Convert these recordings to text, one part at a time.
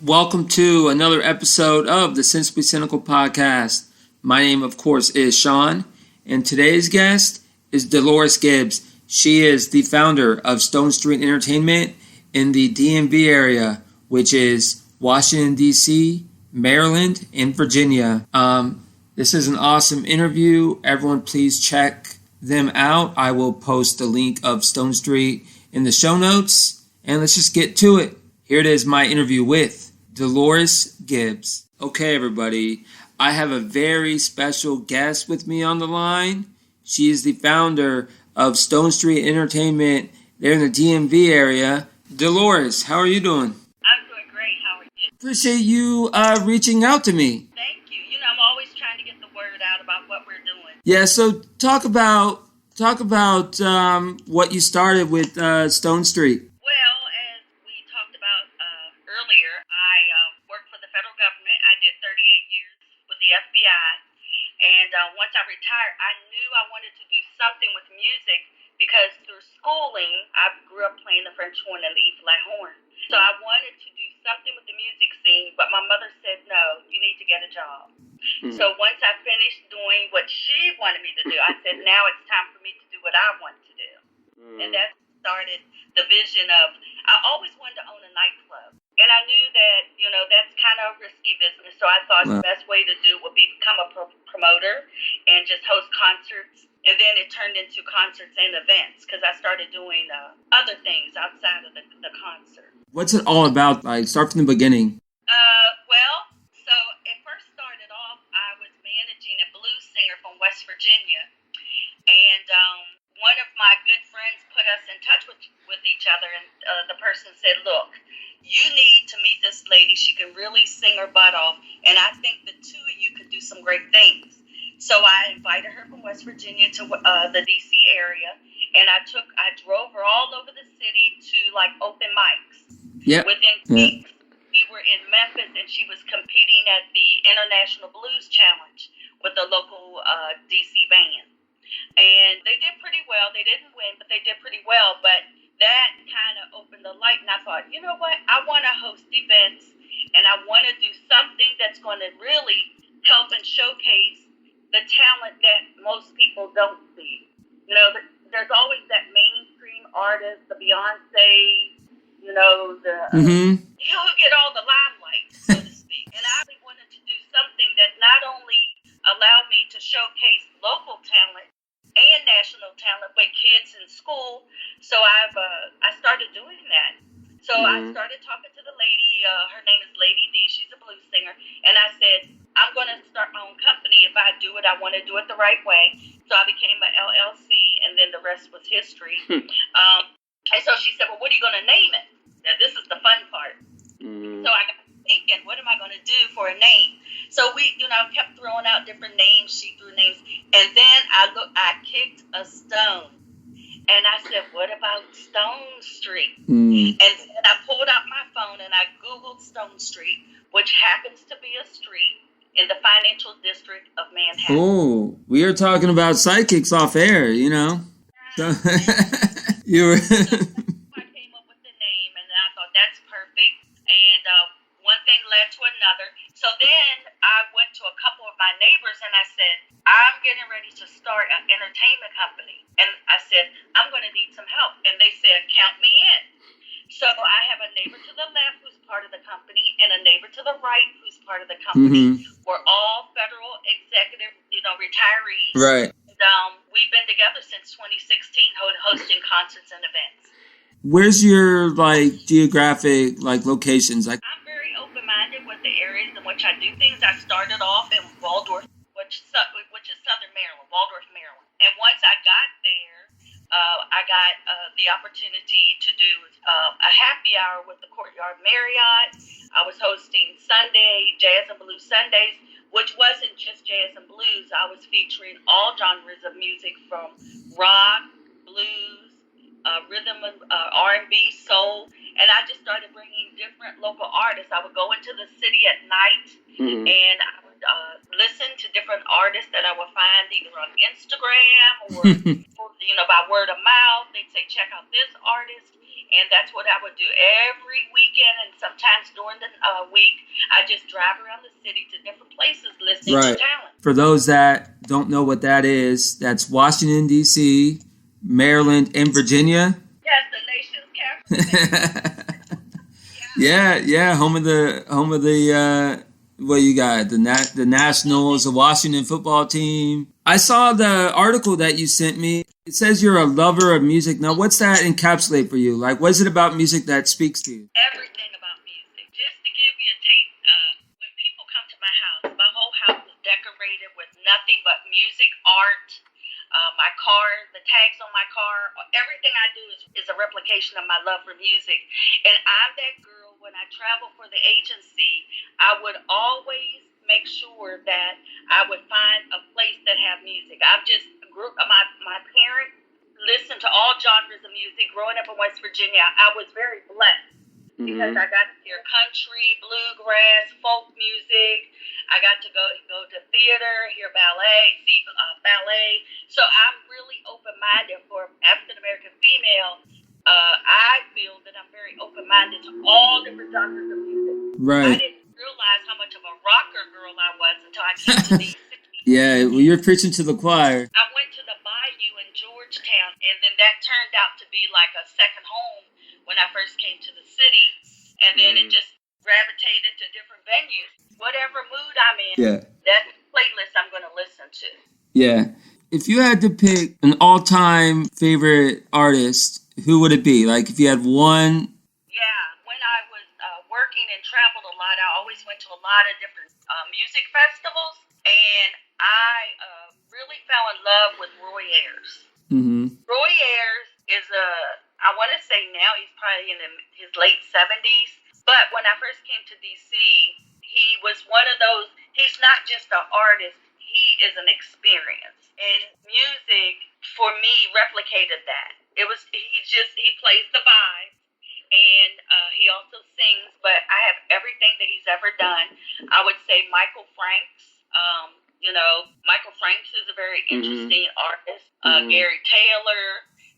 Welcome to another episode of the Sensibly Cynical podcast. My name, of course, is Sean, and today's guest is Dolores Gibbs. She is the founder of Stone Street Entertainment in the DMV area, which is Washington, D.C., Maryland, and Virginia. This is an awesome interview. Everyone, please check them out. I will post the link of Stone Street in the show notes, and let's just get to it. Here it is, my interview with Dolores Gibbs. Okay, everybody, I have a very special guest with me on the line. She is the founder of Stone Street Entertainment there in the DMV area. Dolores, how are you doing? I'm doing great. How are you? Appreciate you reaching out to me. Thank you. You know, I'm always trying to get the word out about what we're doing. Yeah, so talk about what you started with Stone Street. Well, as we talked about earlier, I worked for the federal government. I did 38 years with the FBI. And once I retired, I knew I wanted to do something with music because through schooling, I grew up playing the French horn and the E-flat horn. So I wanted to do something with the music scene, but my mother said, no, you need to get a job. Mm-hmm. So once I finished doing what she wanted me to do, I said, now it's time for me to do what I want to do. Mm-hmm. And that started the vision of, I always wanted to own a nightclub. And I knew that, you know, that's kind of a risky business. So I thought the best way to do would be become a promoter and just host concerts. And then it turned into concerts and events because I started doing other things outside of the concert. What's it all about? Like, start from the beginning. So it first started off, I was managing a blues singer from West Virginia. And one of my good friends put us in touch with each other. And the person said, look, you need to meet this lady. She can really sing her butt off. And I think the two of you could do some great things. So I invited her from West Virginia to the D.C. area. And I drove her all over the city to like open mics. Yep. Within weeks, we were in Memphis and she was competing at the International Blues Challenge with a local D.C. band. And they did pretty well. They didn't win, but they did pretty well. But that kind of opened the light, and I thought, you know what? I want to host events, and I want to do something that's going to really help and showcase the talent that most people don't see. You know, there's always that mainstream artist, the Beyonce, you know, you'll get all the limelight, so to speak. And I really wanted to do something that not only allowed me to showcase local talent and national talent with kids in school. So I started doing that. So I started talking to the lady. Her name is Lady D. She's a blues singer. And I said, I'm going to start my own company. If I do it, I want to do it the right way. So I became an LLC, and then the rest was history. And so she said, well, what are you going to name it? Now, this is the fun part. So I got thinking, what am I going to do for a name? So we, kept throwing out different names. She threw names. And then I kicked a stone. And I said, what about Stone Street? And then I pulled out my phone and I Googled Stone Street, which happens to be a street in the financial district of Manhattan. Oh, we are talking about sidekicks off air, you know. So, you were... I came up with the name and I thought that's perfect. And one thing led to another. So then I went to a couple of my neighbors and I said, I'm getting ready to start an entertainment company. And I said, I'm going to need some help. And they said, count me in. So I have a neighbor to the left who's part of the company and a neighbor to the right who's part of the company. We're all federal executive, retirees. Right. And we've been together since 2016 hosting concerts and events. Where's your geographic locations? I'm very open-minded with the areas in which I do things. I started off in Waldorf, which is Southern Maryland, Waldorf, Maryland. And once I got there, I got the opportunity to do a happy hour with the Courtyard Marriott. I was hosting Sunday, Jazz and Blues Sundays, which wasn't just jazz and blues. I was featuring all genres of music from rock, blues, rhythm, R&B, soul, and I just started bringing different local artists. I would go into the city at night, and I would listen to different artists that I would find either on Instagram or by word of mouth. They'd say, check out this artist, And that's what I would do every weekend, and sometimes during the week. I just drive around the city to different places listening to talent. For those that don't know what that is, that's Washington, D.C., Maryland, and Virginia. Yes, the nation's capital. Yeah. Home of the what you got? The Nationals, the Washington football team. I saw the article that you sent me. It says you're a lover of music. Now, what's that encapsulate for you? Like, what is it about music that speaks to you? Everything about music. Just to give you a taste, when people come to my whole house is decorated with nothing but music, art. My car, the tags on my car, everything I do is a replication of my love for music. And I'm that girl, when I travel for the agency, I would always make sure that I would find a place that have music. I've just grew my parents listened to all genres of music. Growing up in West Virginia, I was very blessed because I got to hear country, bluegrass, folk music. I got to go to theater, hear ballet, see ballet. So I'm really open-minded for African American female. I feel that I'm very open-minded to all different genres of music. Right. I didn't realize how much of a rocker girl I was until I came to DC. Yeah, well, you're preaching to the choir. I went to the Bayou in Georgetown, and then that turned out to be like a second home when I first came to the city. And then it just gravitated to different venues. Whatever mood I'm in, that's the playlist I'm going to listen to. Yeah. If you had to pick an all-time favorite artist, who would it be? Like, if you had one. Yeah, when I was working and traveled a lot, I always went to a lot of different music festivals, and I really fell in love with Roy Ayers. Roy Ayers is I want to say now he's probably in his late 70s, but when I first came to DC, he was one of those, he's not just an artist, he is an experience. And music, for me, replicated that. He plays the vibe, and he also sings, but I have everything that he's ever done. I would say Michael Franks. Michael Franks is a very interesting artist. Gary Taylor.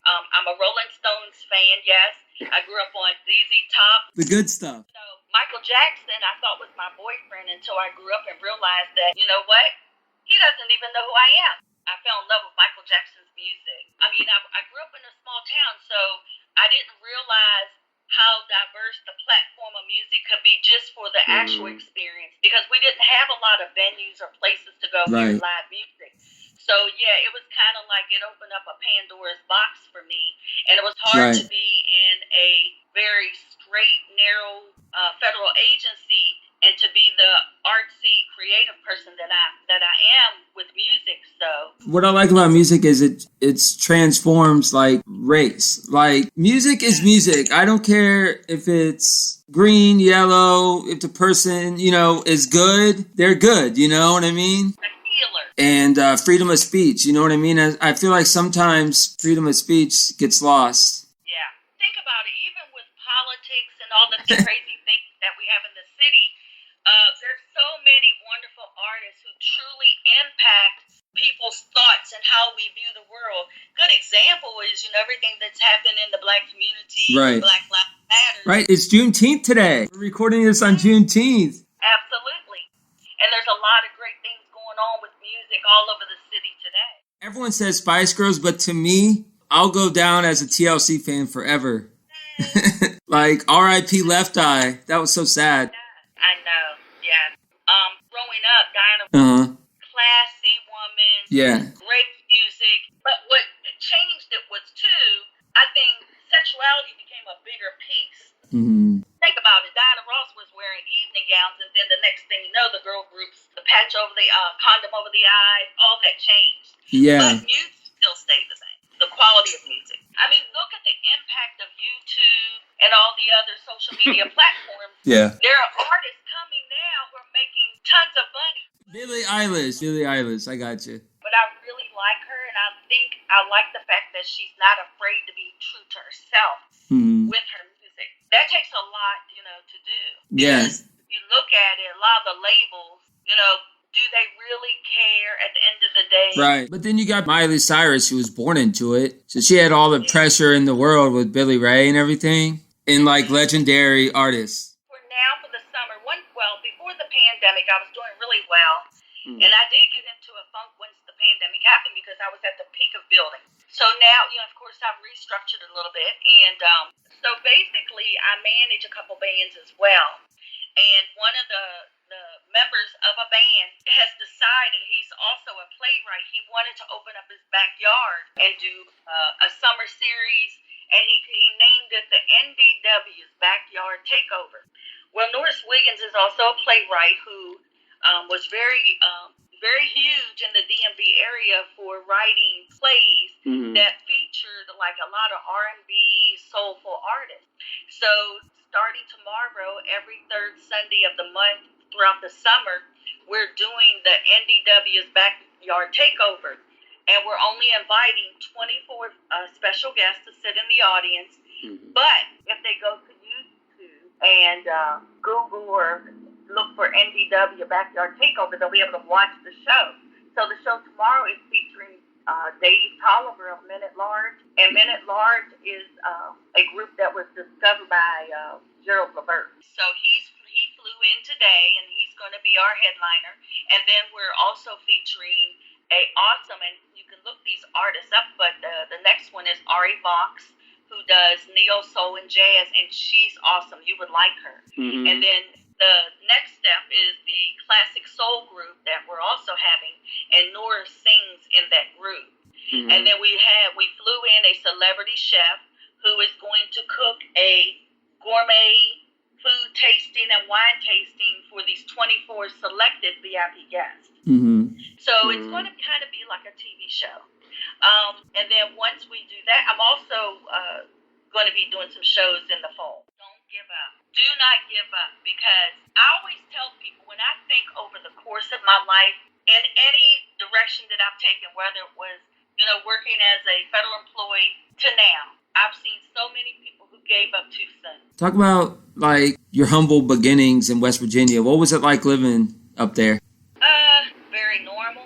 I'm a Rolling Stones fan, yes. I grew up on ZZ Top. The good stuff. Michael Jackson, I thought was my boyfriend until I grew up and realized that, you know what? He doesn't even know who I am. I fell in love with Michael Jackson's music. I mean, I grew up in a small town, so I didn't realize how diverse the platform of music could be just for the actual experience, because we didn't have a lot of venues or places to go hear live music. So, yeah, it was kind of like it opened up a Pandora's box for me, and it was hard to be in a very straight, narrow federal agency and to be the artsy, creative person that I am with music. So what I like about music is it transforms like race. Like, music is music. I don't care if it's green, yellow, if the person, is good, they're good, you know what I mean? And freedom of speech, you know what I mean? I feel like sometimes freedom of speech gets lost. Yeah. Think about it. Even with politics and all the crazy things that we have in the city, there's so many wonderful artists who truly impact people's thoughts and how we view the world. Good example is, everything that's happened in the Black community, Black Lives Matter. Right. It's Juneteenth today. We're recording this on Juneteenth. Absolutely. And there's a lot of great things going on with music all over the city today. Everyone says Spice Girls, but to me, I'll go down as a TLC fan forever. Like R.I.P. Left Eye. That was so sad. I know, yeah. Growing up, Diana, classy woman, great music. But what changed it was, too, I think sexuality became a bigger piece. Think about it. Diana Ross was wearing evening gowns, and then the next thing you know, the girl groups, the patch over the condom over the eyes, all that changed. Yeah. But music still stayed the same. The quality of music. I mean, look at the impact of YouTube and all the other social media platforms. Yeah. There are artists coming now who are making tons of money. Billie Eilish, I got you. But I really like her, and I think I like the fact that she's not afraid to be true to herself with her music. That takes a lot, to do. Yes. Because if you look at it, a lot of the labels, do they really care at the end of the day? Right. But then you got Miley Cyrus, who was born into it. So she had all the pressure in the world with Billy Ray and everything. And like legendary artists. For now, for the summer, before the pandemic, I was doing really well. And I did get into a funk once the pandemic happened because I was at the peak of building. So now, of course, I've restructured a little bit. And so basically, I manage a couple bands as well. And one of the members of a band has decided, he's also a playwright, he wanted to open up his backyard and do a summer series. And he named it the NDW's Backyard Takeover. Well, Norris Wiggins is also a playwright who was very huge in the DMV area for writing plays that featured like a lot of R&B, soulful artists. So starting tomorrow, every third Sunday of the month throughout the summer, we're doing the NDW's Backyard Takeover. And we're only inviting 24 special guests to sit in the audience. But if they go to YouTube and Google or look for NDW Backyard Takeover, they'll be able to watch the show. So the show tomorrow is featuring Dave Tolliver of Men at Large. And Men at Large is a group that was discovered by Gerald Levert. So he flew in today, and he's going to be our headliner. And then we're also featuring and you can look these artists up, but the next one is Ari Vox, who does neo soul and jazz, and she's awesome. You would like her. And then the next step is the classic soul group that we're also having, and Nora sings in that group. And then we flew in a celebrity chef who is going to cook a gourmet food tasting and wine tasting for these 24 selected VIP guests. So it's going to kind of be like a TV show. And then once we do that, I'm also going to be doing some shows in the fall. Don't give up. Do not give up, because I always tell people, when I think over the course of my life, in any direction that I've taken, whether it was, working as a federal employee to now, I've seen so many people who gave up too soon. Talk about like your humble beginnings in West Virginia. What was it like living up there? Very normal.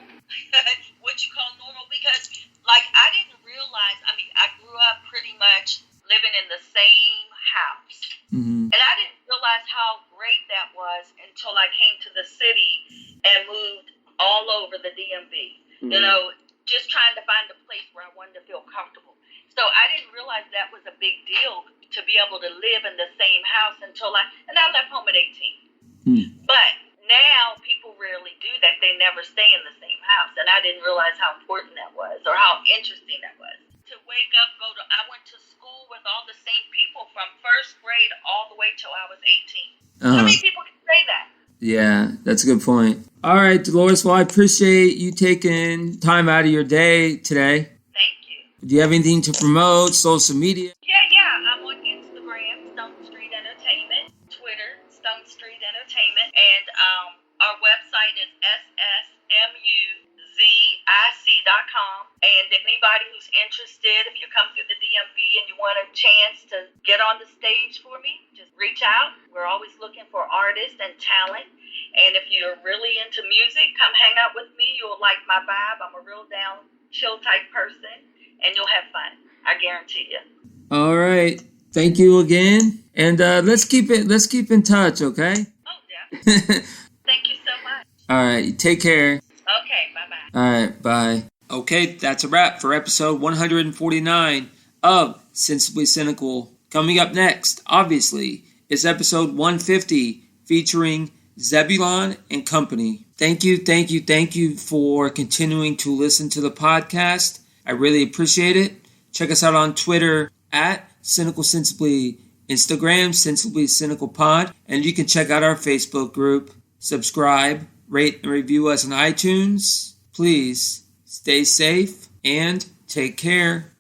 What you call normal, because like I didn't realize, I grew up pretty much living in the same house. And I didn't realize how great that was until I came to the city and moved all over the DMV. Just trying to find a place where I wanted to feel comfortable. So I didn't realize that was a big deal to be able to live in the same house until I left home at 18. But now people rarely do that. They never stay in the same house. And I didn't realize how important that was or how interesting that was. To wake up, I went to school with all the same people from first grade all the way till I was 18. How many people can say that? Yeah, that's a good point. All right, Dolores, well, I appreciate you taking time out of your day today. Thank you. Do you have anything to promote, social media? Yeah. I'm on Instagram, Stone Street Entertainment, Twitter, Stone Street Entertainment, and our website is ssmuzic.com. And anybody who's interested, if you come through the DMV and you want a chance to get on the stage for me, just reach out. We're always looking for artists and talent. And if you're really into music, come hang out with me. You'll like my vibe. I'm a real down, chill type person, and you'll have fun. I guarantee you. All right. Thank you again. And let's keep in touch, okay? Oh, yeah. Thank you so much. All right. Take care. Okay. Bye-bye. All right. Bye. Okay, that's a wrap for episode 149 of Sensibly Cynical. Coming up next, obviously, is episode 150 featuring Zebulon and Company. Thank you for continuing to listen to the podcast. I really appreciate it. Check us out on Twitter at Cynical Sensibly, Instagram Sensibly Cynical Pod, and you can check out our Facebook group. Subscribe, rate, and review us on iTunes. Please stay safe and take care.